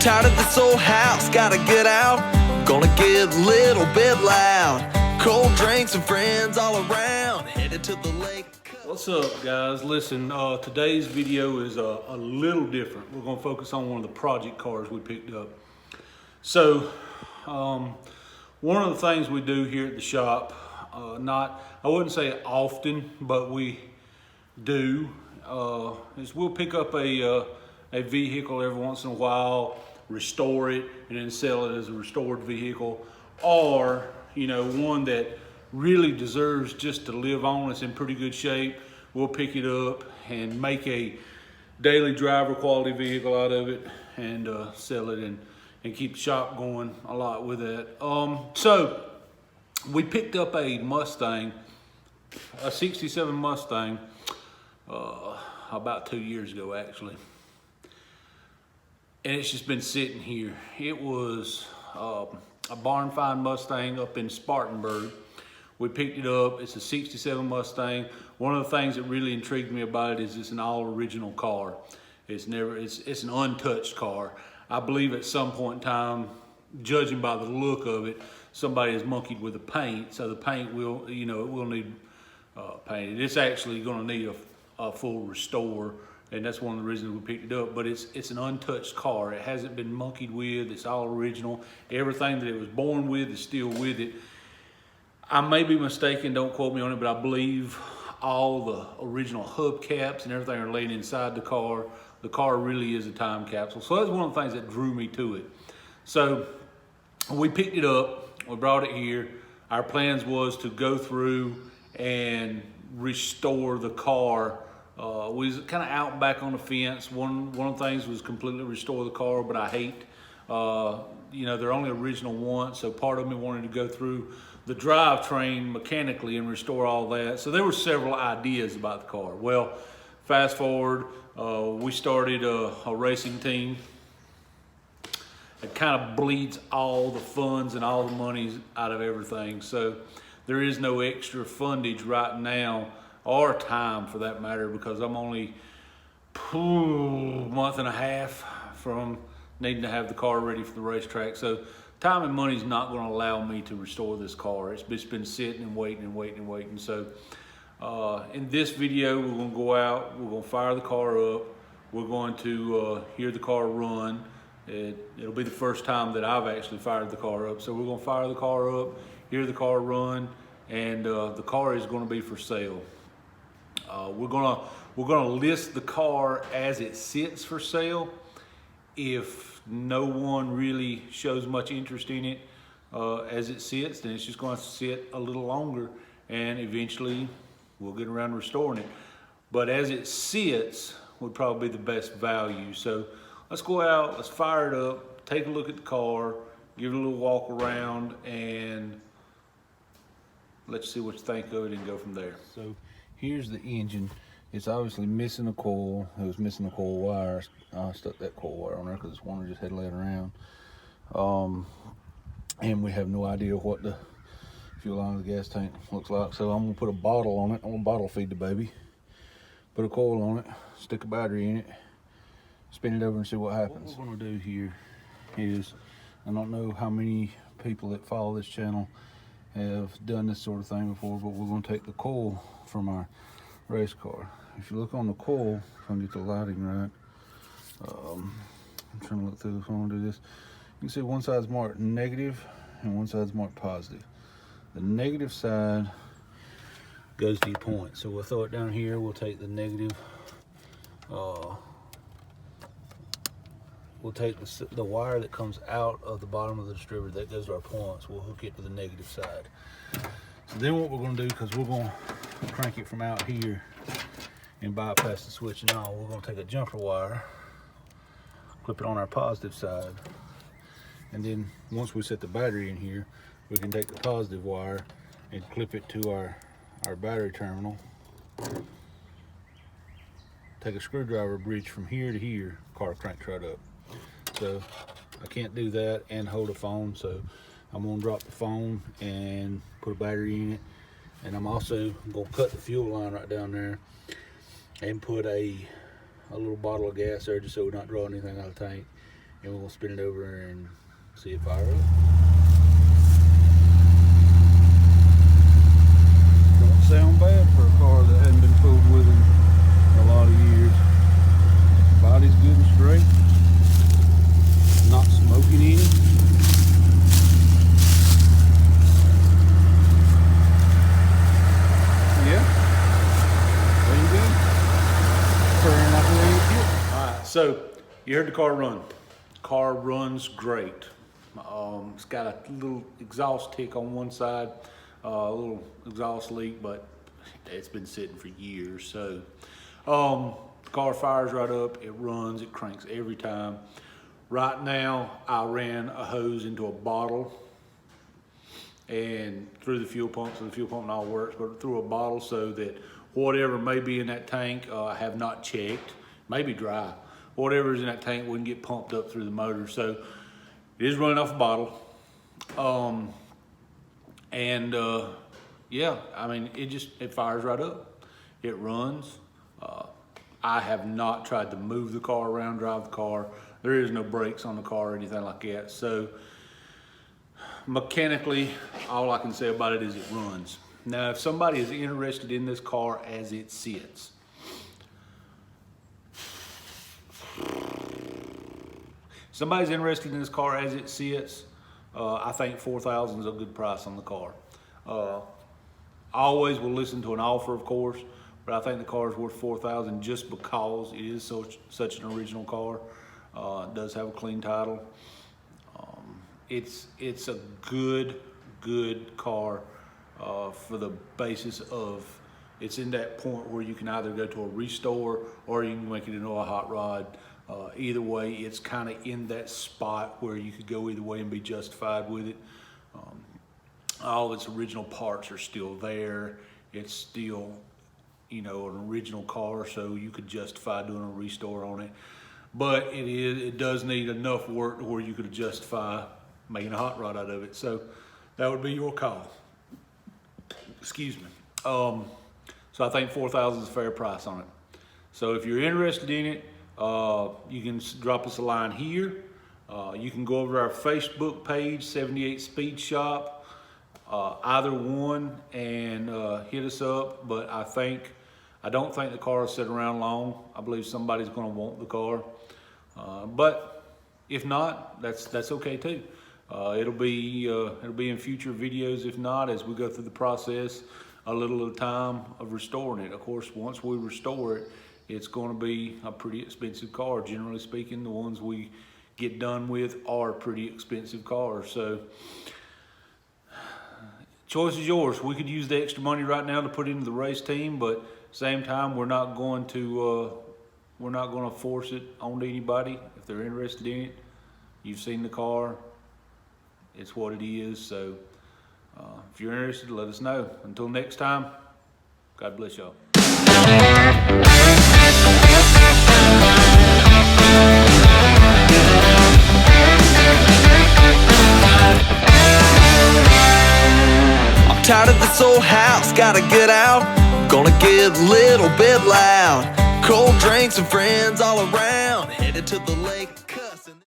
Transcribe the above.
Tired of this old house, gotta get out. Gonna get a little bit loud. Cold drinks and friends all around. Headed to the lake. What's up, guys? Listen, today's video is a little different. We're gonna focus on one of the project cars we picked up. So, one of the things we do here at the shop, I wouldn't say often, but we do, is we'll pick up a vehicle every once in a while, restore it, and then sell it as a restored vehicle, or one that really deserves just to live on. It's in pretty good shape. We'll pick it up and make a daily driver quality vehicle out of it and sell it and keep the shop going a lot with that. So we picked up a Mustang, a 67 Mustang, about 2 years ago actually. And it's just been sitting here. It was a barn find Mustang up in Spartanburg. We picked it up. It's a 67 Mustang. One of the things that really intrigued me about it is it's an all original car. It's an untouched car. I believe at some point in time, judging by the look of it, somebody has monkeyed with the paint. So the paint will, it will need painted. It's actually going to need a full restore. And that's one of the reasons we picked it up. But it's an untouched car. It hasn't been monkeyed with. It's all original. Everything that it was born with is still with it. I may be mistaken, don't quote me on it, but I believe all the original hubcaps and everything are laid inside the car. The car really is a time capsule. So that's one of the things that drew me to it. So we picked it up, we brought it here. Our plans was to go through and restore the car. We was kind of out back on the fence. One of the things was completely restore the car, but I hate, they're only original once, so part of me wanted to go through the drivetrain mechanically and restore all that. So there were several ideas about the car. Well, fast forward, we started a racing team. It kind of bleeds all the funds and all the monies out of everything. So there is no extra fundage right now, or time for that matter, because I'm only a month and a half from needing to have the car ready for the racetrack. So time and money is not going to allow me to restore this car. It's just been sitting and waiting and waiting and waiting. So in this video, we're going to go out, we're going to fire the car up, we're going to hear the car run. It'll be the first time that I've actually fired the car up. So we're going to fire the car up, hear the car run, and the car is going to be for sale. We're gonna list the car as it sits for sale. If no one really shows much interest in it as it sits, then it's just going to sit a little longer, and eventually we'll get around to restoring it. But as it sits would probably be the best value. So let's go out, let's fire it up, take a look at the car, give it a little walk around, and let's see what you think of it and go from there. So here's the engine. It's obviously missing a coil. It was missing a coil wire. I stuck that coil wire on there because this one just had laying around. And we have no idea what the fuel line of the gas tank looks like. So I'm gonna put a bottle on it. I'm gonna bottle feed the baby. Put a coil on it, stick a battery in it, spin it over and see what happens. What we're gonna do here is, I don't know how many people that follow this channel have done this sort of thing before, but we're going to take the coil from our race car. If you look on the coil, if I can get the lighting right, I'm trying to look through this. I want to do this. You can see one side's marked negative and one side's marked positive. The negative side goes to your point. So we'll throw it down here. We'll take the negative. We'll take the wire that comes out of the bottom of the distributor that goes to our points. We'll hook it to the negative side. So then what we're going to do, because we're going to crank it from out here and bypass the switch and all, we're going to take a jumper wire, clip it on our positive side, and then once we set the battery in here, we can take the positive wire and clip it to our battery terminal. Take a screwdriver bridge from here to here, car cranks right up. So I can't do that and hold a phone, so I'm gonna drop the phone and put a battery in it, and I'm also gonna cut the fuel line right down there and put a little bottle of gas there just so we're not drawing anything out of the tank. and we'll spin it over and see it fire up. Don't sound bad for a car that hadn't been fooled with in a lot of years. Body's good and straight. Not smoking any. Yeah. There you go. Turning like a way it is. Alright, so you heard the car run. Car runs great. It's got a little exhaust tick on one side, a little exhaust leak, but it's been sitting for years. So the car fires right up, it runs, it cranks every time. Right now, I ran a hose into a bottle and through the fuel pump, so the fuel pump and all works, but through a bottle so that whatever may be in that tank, I have not checked, maybe dry. Whatever's in that tank wouldn't get pumped up through the motor. So it is running off a bottle. Yeah, I mean, it fires right up. It runs. I have not tried to move the car around, drive the car. There is no brakes on the car or anything like that. So mechanically, all I can say about it is it runs. Now, if somebody is interested in this car as it sits, somebody's interested in this car as it sits, I think $4,000 is a good price on the car. I always will listen to an offer, of course, but I think the car is worth $4,000 just because it is such an original car. It does have a clean title. It's a good car for the basis of it's in that point where you can either go to a restore or you can make it into a hot rod. Either way, it's kind of in that spot where you could go either way and be justified with it. All of its original parts are still there. It's still, an original car, so you could justify doing a restore on it. But it does need enough work to where you could justify making a hot rod out of it. So that would be your call. Excuse me. So I think $4,000 is a fair price on it. So if you're interested in it, you can drop us a line here. You can go over to our Facebook page, 78 Speed Shop, either one, and hit us up. But I don't think the car will sit around long. I believe somebody's going to want the car. But if not, that's okay too. It'll be in future videos. If not, as we go through the process, a little at a time of restoring it. Of course, once we restore it, it's going to be a pretty expensive car. Generally speaking, the ones we get done with are pretty expensive cars. So choice is yours. We could use the extra money right now to put into the race team, but at the same time, we're not going to force it on anybody. If they're interested in it, you've seen the car. It's what it is. So if you're interested, let us know. Until next time, God bless y'all. I'm tired of this old house, gotta get out. Gonna get a little bit loud. Cold drinks and friends all around. Headed to the lake.